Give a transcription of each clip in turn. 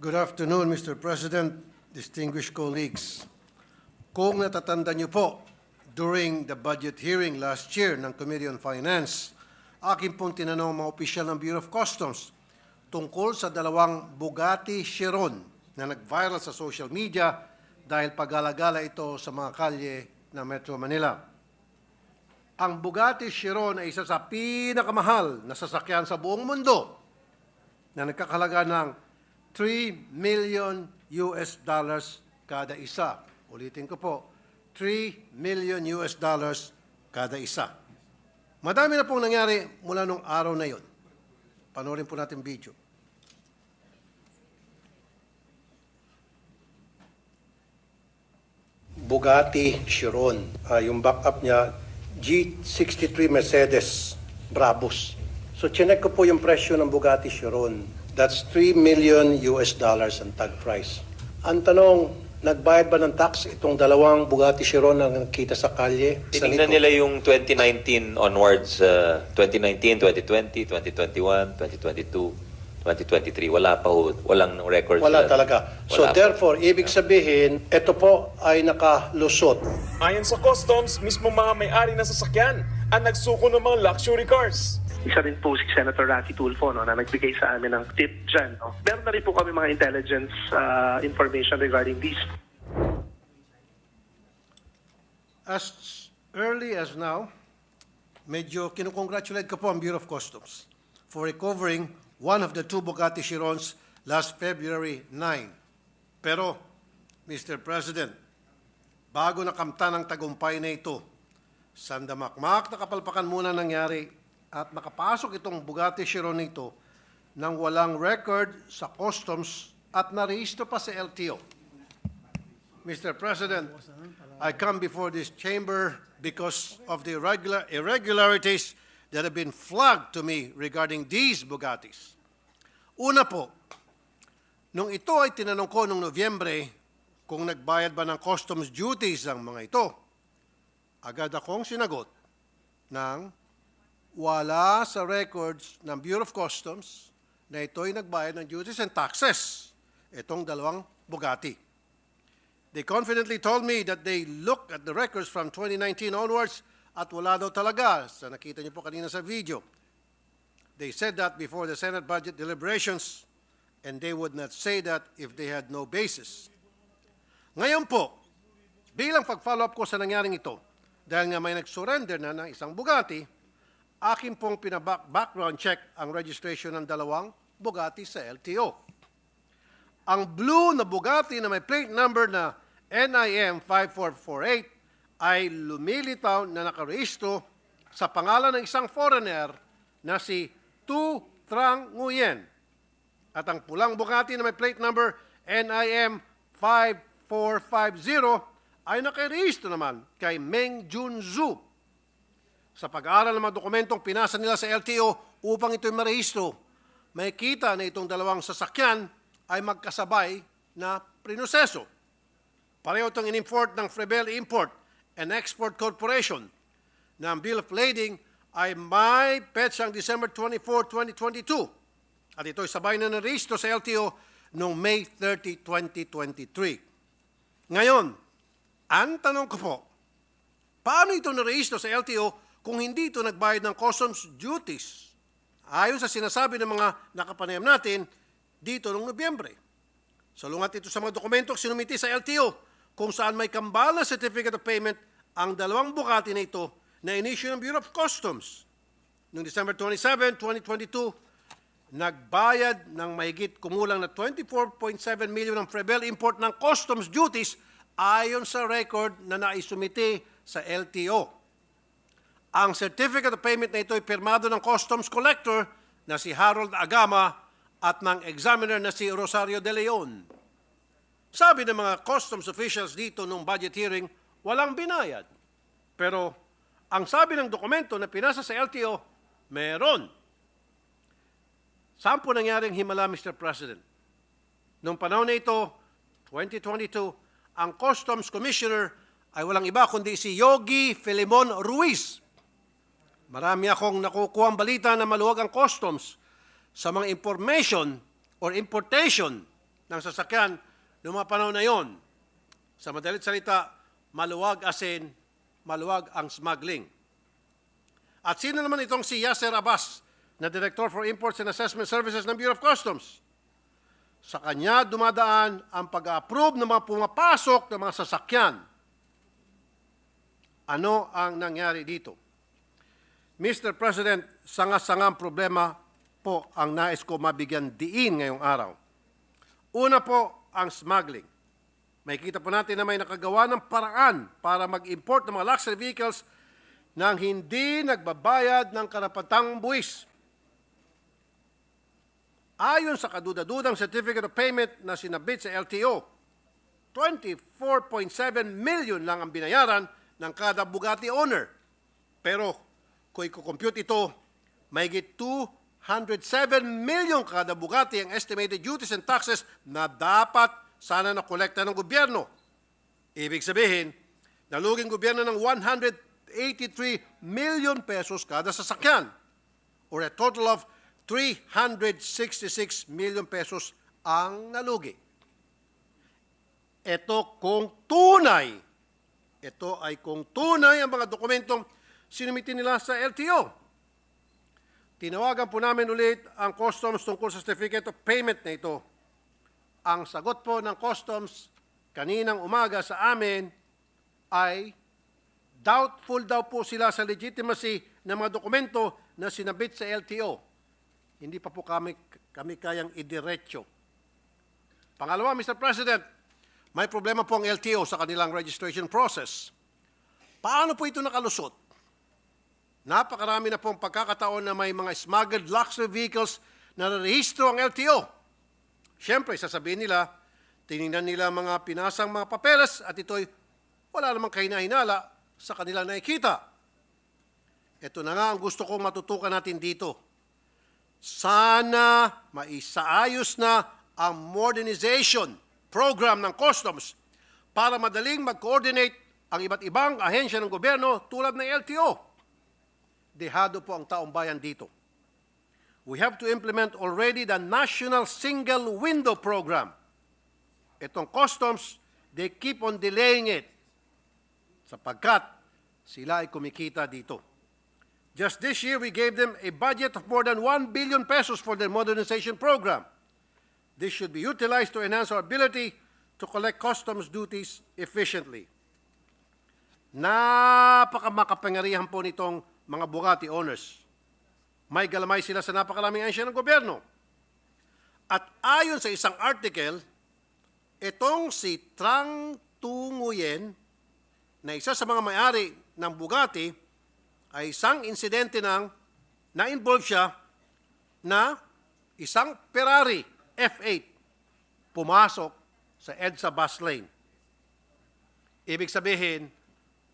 Good afternoon, Mr. President, distinguished colleagues. Kung natatanda niyo po, during the budget hearing last year ng Committee on Finance, akin pong tinanong mga opisyal ng Bureau of Customs tungkol sa dalawang Bugatti Chiron na nag-viral sa social media dahil pag-alagala ito sa mga kalye ng Metro Manila. Ang Bugatti Chiron ay isa sa pinakamahal na sasakyan sa buong mundo na nagkakahalaga ng 3 million US dollars kada isa. Ulitin ko po, 3 million US dollars kada isa. Madami na pong nangyari mula nung araw na yon. Panoorin po natin video. Bugatti Chiron. Yung backup niya, G63 Mercedes Brabus. So, chinek ko po yung presyo ng Bugatti Chiron. That's 3 million US dollars ang tag price. Ang tanong, nagbayad ba ng tax itong dalawang Bugatti Chiron na nakita sa kalye? Tinignan nila yung 2019 onwards, 2019, 2020, 2021, 2022, 2023. Wala pa ho, walang records. Wala talaga. So Wala pa. therefore, ibig sabihin, ito po ay nakalusot. Ayon sa customs, mismo mga may-ari ng sasakyan ang nagsuko ng mga luxury cars. Isa rin po si Senator Raffy Tulfo na nagbigay sa amin ng tip dyan. Meron na rin po kami mga intelligence information regarding these. As early as now, medyo kinukongratulate ko po ang Bureau of Customs for recovering one of the two Bugatti Chirons last February 9. Pero, Mr. President, bago nakamtan ang tagumpay na ito, sandamakmak na kapalpakan muna nangyari at nakapasok itong Bugatti Chiron nito nang walang record sa customs at narehistro pa sa LTO. Mr. President, I come before this chamber because of the irregularities that have been flagged to me regarding these Bugattis. Una po, nung ito ay tinanong ko noong Nobyembre kung nagbayad ba ng customs duties ang mga ito, agad akong sinagot ng wala sa records ng Bureau of Customs na ito'y nagbayad ng duties and taxes, itong dalawang Bugatti. They confidently told me that they looked at the records from 2019 onwards at wala daw talaga, sa nakita niyo po kanina sa video. They said that before the Senate budget deliberations and they would not say that if they had no basis. Ngayon po, bilang pag-follow up ko sa nangyaring ito, dahil nga may nag-surrender na ng isang Bugatti, akin pong background check ang registration ng dalawang Bugatti sa LTO. Ang blue na Bugatti na may plate number na NIM 5448 ay lumilitaw na nakarehistro sa pangalan ng isang foreigner na si Tu Trang Nguyen. At ang pulang Bugatti na may plate number NIM 5450 ay nakarehistro naman kay Meng Junzhu. Sa pag-aaral ng mga dokumentong pinasa nila sa LTO upang ito'y marehistro, may kita na itong dalawang sasakyan ay magkasabay na prinoseso. Pareho itong in-import ng Frebel Import and Export Corporation na ang Bill of Lading ay may petsang December 24, 2022 at ito'y sabay na narehistro sa LTO noong May 30, 2023. Ngayon, ang tanong ko po, paano ito narehistro sa LTO kung hindi ito nagbayad ng customs duties? Ayon sa sinasabi ng mga nakapanayam natin dito noong Nobyembre. Salungat ito sa mga dokumentong sinumiti sa LTO kung saan may kambala certificate of payment ang dalawang Bugatti na ito na in-issue ng Bureau of Customs. Noong December 27, 2022, nagbayad ng mahigit kumulang na 24.7 million ng Frebel Import ng customs duties ayon sa record na naisumiti sa LTO. Ang certificate of payment na ito ay pirmado ng customs collector na si Harold Agama at ng examiner na si Rosario De Leon. Sabi ng mga customs officials dito nung budget hearing, walang binayad. Pero ang sabi ng dokumento na pinasa sa LTO, meron. Saan po nangyaring himala, Mr. President? Noong panahon na ito, 2022, ang Customs Commissioner ay walang iba kundi si Yogi Filemon Ruiz. Marami akong nakukuhang balita na maluwag ang customs sa mga information or importation ng sasakyan noong mga panahon na yon. Sa madalit salita, maluwag asin, maluwag ang smuggling. At sino naman itong si Yasser Abbas, na Director for Imports and Assessment Services ng Bureau of Customs? Sa kanya dumadaan ang pag-approve ng mga pumapasok ng mga sasakyan. Ano ang nangyari dito? Mr. President, sanga-sangang problema po ang nais ko mabigyan diin ngayong araw. Una po, ang smuggling. Makikita po natin na may nakagawa ng paraan para mag-import ng mga luxury vehicles nang hindi nagbabayad ng karapatang buwis. Ayon sa kaduda-dudang Certificate of Payment na sinabit sa LTO, 24.7 million lang ang binayaran ng kada Bugatti owner. Pero kung i-compute ito, mahigit 207 million kada Bugatti ang estimated duties and taxes na dapat sana nakolekta ng gobyerno. Ibig sabihin, naluging gobyerno ng 183 million pesos kada sasakyan, or a total of 366 million pesos ang nalugi. Ito ay kung tunay ang mga dokumentong sinumitin nila sa LTO. Tinawagan po namin ulit ang Customs tungkol sa Certificate of Payment na ito. Ang sagot po ng Customs kaninang umaga sa amin ay doubtful daw po sila sa legitimacy ng mga dokumento na sinabit sa LTO. Hindi pa po kami kayang idiretso. Pangalawa, Mr. President, may problema po ang LTO sa kanilang registration process. Paano po ito nakalusot? Napakarami na pong pagkakataon na may mga smuggled luxury vehicles na narehistro ang LTO. Siyempre, sasabihin nila, tinignan nila mga pinasang mga papeles at ito'y wala namang kahinahinala sa kanilang nakikita. Ito na nga ang gusto kong matutukan natin dito. Sana maisaayos na ang modernization program ng Customs para madaling mag-coordinate ang iba't ibang ahensya ng gobyerno tulad ng LTO. Dehado po ang taong bayan dito. We have to implement already the National Single Window Program. Itong Customs, they keep on delaying it sapagkat sila ay kumikita dito. Just this year, we gave them a budget of more than 1 billion pesos for their modernization program. This should be utilized to enhance our ability to collect customs duties efficiently. Napakamakapangyarihan po nitong mga Bugatti owners. May galamay sila sa napakaraming ahensya ng gobyerno. At ayon sa isang article, itong si Trang Tu Nguyen, na isa sa mga may-ari ng Bugatti, ay isang insidente na-involve siya na isang Ferrari F8 pumasok sa EDSA bus lane. Ibig sabihin,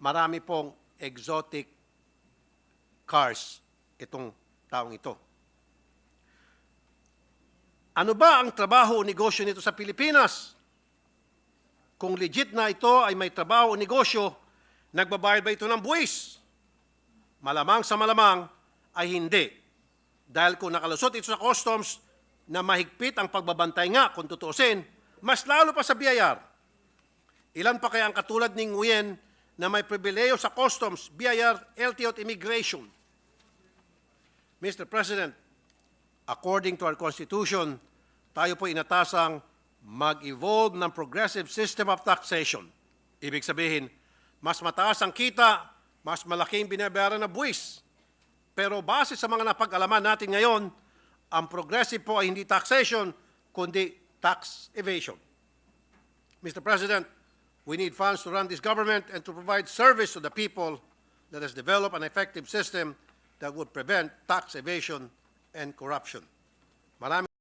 marami pong exotic cars itong taong ito. Ano ba ang trabaho o negosyo nito sa Pilipinas? Kung legit na ito ay may trabaho o negosyo, nagbabayad ba ito ng buwis? Malamang sa malamang ay hindi. Dahil kung nakalusot ito sa Customs na mahigpit ang pagbabantay nga kung tutuusin, mas lalo pa sa BIR. Ilan pa kaya ang katulad ni Nguyen na may pribileyo sa Customs, BIR, LTO at Immigration? Mr. President, according to our Constitution, tayo po inatasang mag-evolve ng progressive system of taxation. Ibig sabihin, mas mataas ang kita, mas malaking binabayaran na buwis. Pero base sa mga napag-alaman natin ngayon, ang progressive po ay hindi taxation, kundi tax evasion. Mr. President, we need funds to run this government and to provide service to the people that has developed an effective system that would prevent tax evasion and corruption. Maraming